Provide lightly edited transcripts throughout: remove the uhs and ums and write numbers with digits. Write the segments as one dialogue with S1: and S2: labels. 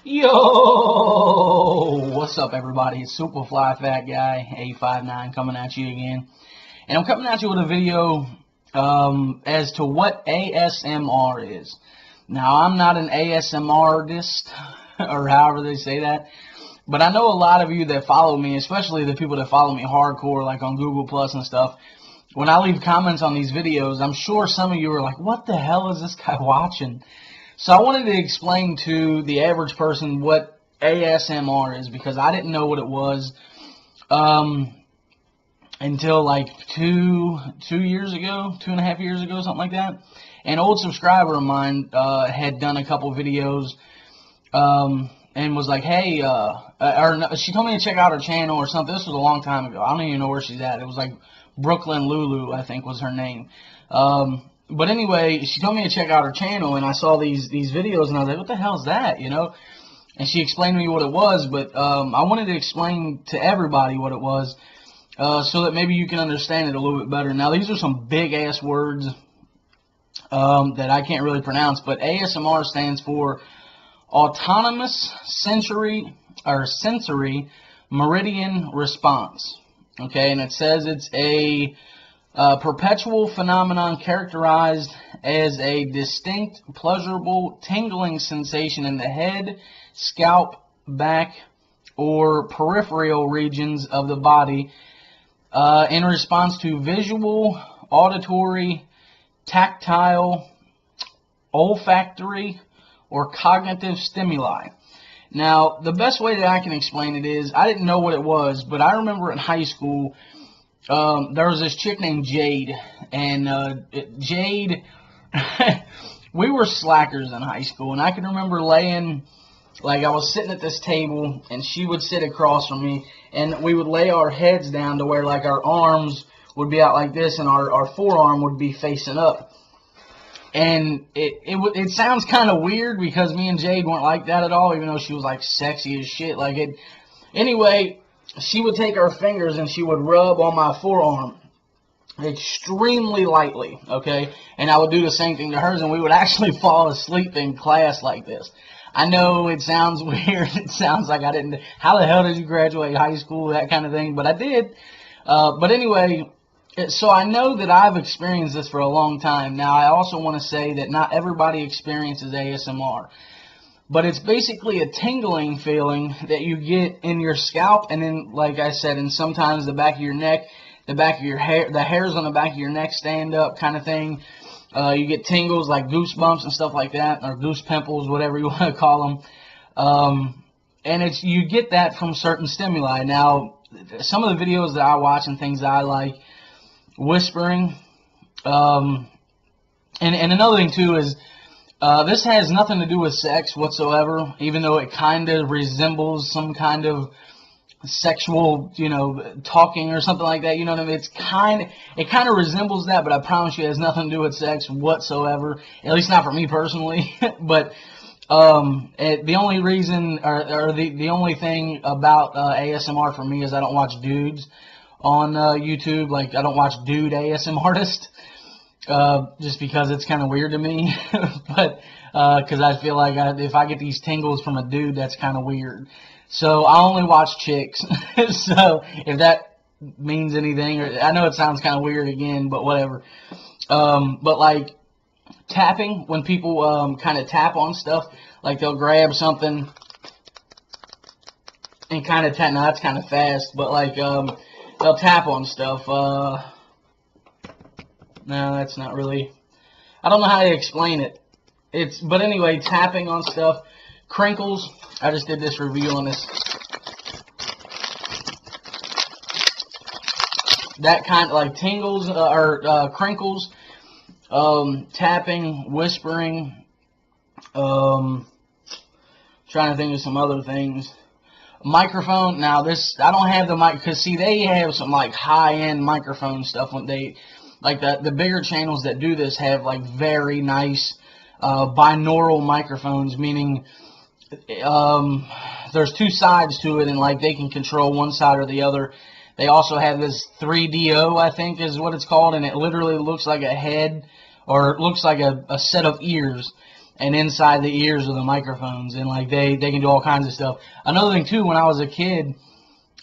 S1: Yo, what's up, everybody? It's Superfly Fat Guy 859 coming at you again, and I'm coming at you with a video as to what ASMR is. Now, I'm not an ASMR artist, or however they say that, but I know a lot of you that follow me, especially the people that follow me hardcore, like on Google Plus and stuff. When I leave comments on these videos, I'm sure some of you are like, "What the hell is this guy watching?" So I wanted to explain to the average person what ASMR is, because I didn't know what it was until like two years ago, 2.5 years ago, something like that. An old subscriber of mine had done a couple videos and was like, "Hey," she told me to check out her channel or something. This was a long time ago. I don't even know where she's at. It was like Brooklyn Lulu, I think was her name. But anyway, she told me to check out her channel, and I saw these videos, and I was like, "What the hell is that?" You know? And she explained to me what it was, but I wanted to explain to everybody what it was, so that maybe you can understand it a little bit better. Now, these are some big ass words that I can't really pronounce, but ASMR stands for Autonomous Sensory Meridian Response. Okay, and it says it's a perpetual phenomenon characterized as a distinct, pleasurable, tingling sensation in the head, scalp, back, or peripheral regions of the body in response to visual, auditory, tactile, olfactory, or cognitive stimuli. Now, the best way that I can explain it is, I didn't know what it was, but I remember in high school, there was this chick named Jade, and Jade, we were slackers in high school, and I can remember I was sitting at this table, and she would sit across from me, and we would lay our heads down to where, like, our arms would be out like this, and our forearm would be facing up. And it sounds kind of weird, because me and Jade weren't like that at all, even though she was, like, sexy as shit. Anyway, she would take her fingers and she would rub on my forearm extremely lightly, okay? And I would do the same thing to hers, and we would actually fall asleep in class like this. I know it sounds weird. It sounds like I didn't. How the hell did you graduate high school? That kind of thing. But I did. But anyway, so I know that I've experienced this for a long time. Now, I also want to say that not everybody experiences ASMR. But it's basically a tingling feeling that you get in your scalp, and then, like I said, and sometimes the back of your neck, the back of your hair, the hairs on the back of your neck stand up, kind of thing. You get tingles like goosebumps and stuff like that, or goose pimples, whatever you want to call them. And you get that from certain stimuli. Now, some of the videos that I watch and things that I like, whispering, and another thing too is, this has nothing to do with sex whatsoever, even though it kind of resembles some kind of sexual, talking or something like that. You know what I mean? It kind of resembles that, but I promise you it has nothing to do with sex whatsoever. At least not for me personally. But the only reason, or the only thing about ASMR for me is I don't watch dudes on YouTube. Like, I don't watch dude ASMR artists. Just because it's kind of weird to me, but because I feel like if I get these tingles from a dude, that's kind of weird. So I only watch chicks. So if that means anything, I know it sounds kind of weird again, but whatever. But like tapping, when people kind of tap on stuff, like they'll grab something and kind of tap. Now that's kind of fast, but like they'll tap on stuff. No, that's not really. I don't know how to explain it. But anyway, tapping on stuff, crinkles. I just did this review on this. That kind of like tingles or crinkles, tapping, whispering. Trying to think of some other things. Microphone. Now this, I don't have the mic, because see, they have some like high-end microphone stuff when they. Like the bigger channels that do this have like very nice binaural microphones, meaning there's two sides to it, and like they can control one side or the other. They also have this 3DO, I think is what it's called, and it literally looks like a head, or it looks like a set of ears. and inside the ears of the microphones, and like they can do all kinds of stuff. Another thing too, when I was a kid,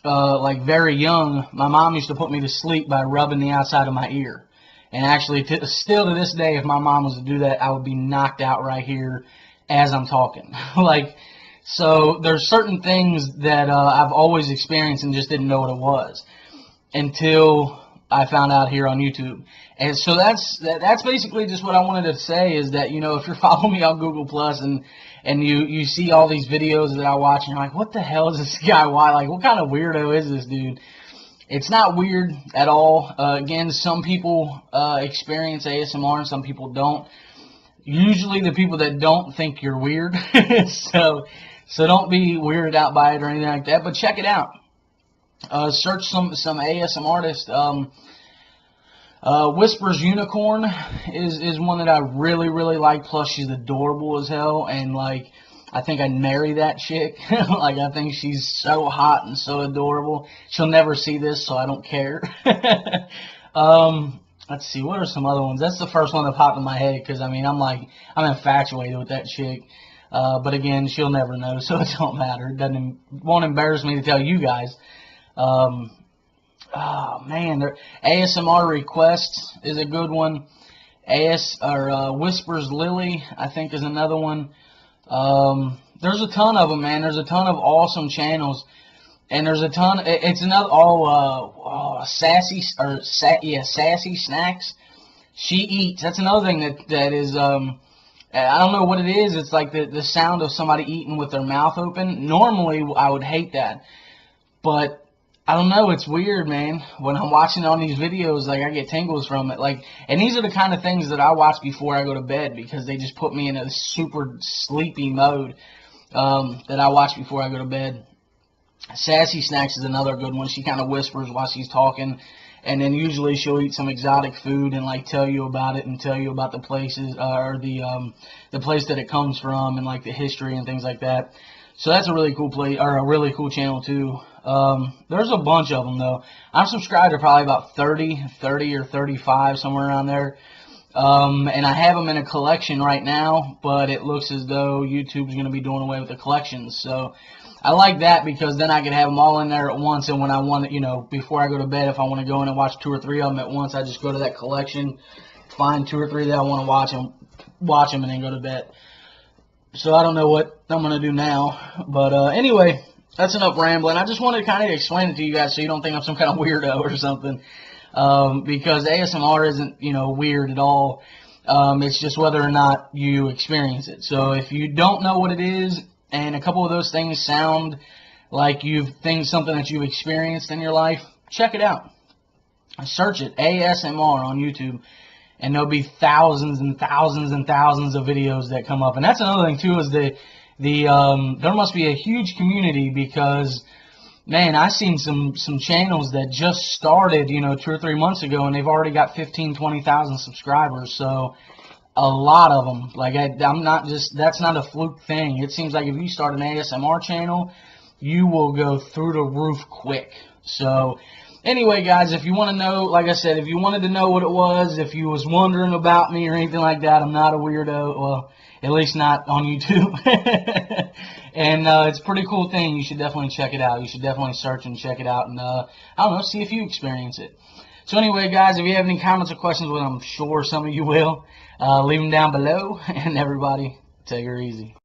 S1: like very young, my mom used to put me to sleep by rubbing the outside of my ear. And actually, still to this day, if my mom was to do that, I would be knocked out right here as I'm talking. Like, so there's certain things that I've always experienced and just didn't know what it was until I found out here on YouTube. And so that's basically just what I wanted to say, is that, you know, if you're following me on Google Plus and you see all these videos that I watch and you're like, what the hell is this guy? Why? Like, what kind of weirdo is this dude? It's not weird at all. Again, some people experience ASMR and some people don't. Usually the people that don't think you're weird. so don't be weirded out by it or anything like that. But check it out. Search some ASMR artists. Whispers Unicorn is one that I really, really like. Plus, she's adorable as hell. And, like, I think I'd marry that chick. Like, I think she's so hot and so adorable. She'll never see this, so I don't care. Let's see, what are some other ones? That's the first one that popped in my head, because, I mean, I'm infatuated with that chick. But, again, she'll never know, so it don't matter. It won't embarrass me to tell you guys. Oh, man, ASMR Requests is a good one. Whispers Lily, I think, is another one. There's a ton of them, man. There's a ton of awesome channels, and there's a ton. It's another Sassy Snacks. She Eats. That's another thing that is I don't know what it is. It's like the sound of somebody eating with their mouth open. Normally, I would hate that, but I don't know, it's weird, man. When I'm watching on these videos, like, I get tingles from it. Like, and these are the kind of things that I watch before I go to bed, because they just put me in a super sleepy mode that I watch before I go to bed. Sassy Snacks is another good one. She kind of whispers while she's talking, and then usually she'll eat some exotic food and, like, tell you about it and tell you about the places or the place that it comes from and, like, the history and things like that. So that's a really cool a really cool channel too. There's a bunch of them though. I'm subscribed to probably about 30 or 35, somewhere around there. And I have them in a collection right now, but it looks as though YouTube's going to be doing away with the collections. So I like that, because then I can have them all in there at once, and when I want to, you know, before I go to bed, if I want to go in and watch 2 or 3 of them at once, I just go to that collection, find 2 or 3 that I want to watch them, and then go to bed. So I don't know what I'm going to do now. But anyway, that's enough rambling. I just wanted to kind of explain it to you guys so you don't think I'm some kind of weirdo or something. Because ASMR isn't, you know, weird at all. It's just whether or not you experience it. So if you don't know what it is, and a couple of those things sound like something that you've experienced in your life, check it out. Search it, ASMR on YouTube. And there'll be thousands and thousands and thousands of videos that come up. And that's another thing too, is there must be a huge community, because, man, I've seen some channels that just started, you know, 2 or 3 months ago, and they've already got 15, 20,000 subscribers. So a lot of them. Like, that's not a fluke thing. It seems like if you start an ASMR channel, you will go through the roof quick. So anyway, guys, if you want to know, like I said, if you wanted to know what it was, if you was wondering about me or anything like that, I'm not a weirdo. Well, at least not on YouTube. And it's a pretty cool thing. You should definitely check it out. You should definitely search and check it out, and I don't know, see if you experience it. So anyway, guys, if you have any comments or questions, well, I'm sure some of you will, leave them down below. And everybody, take her easy.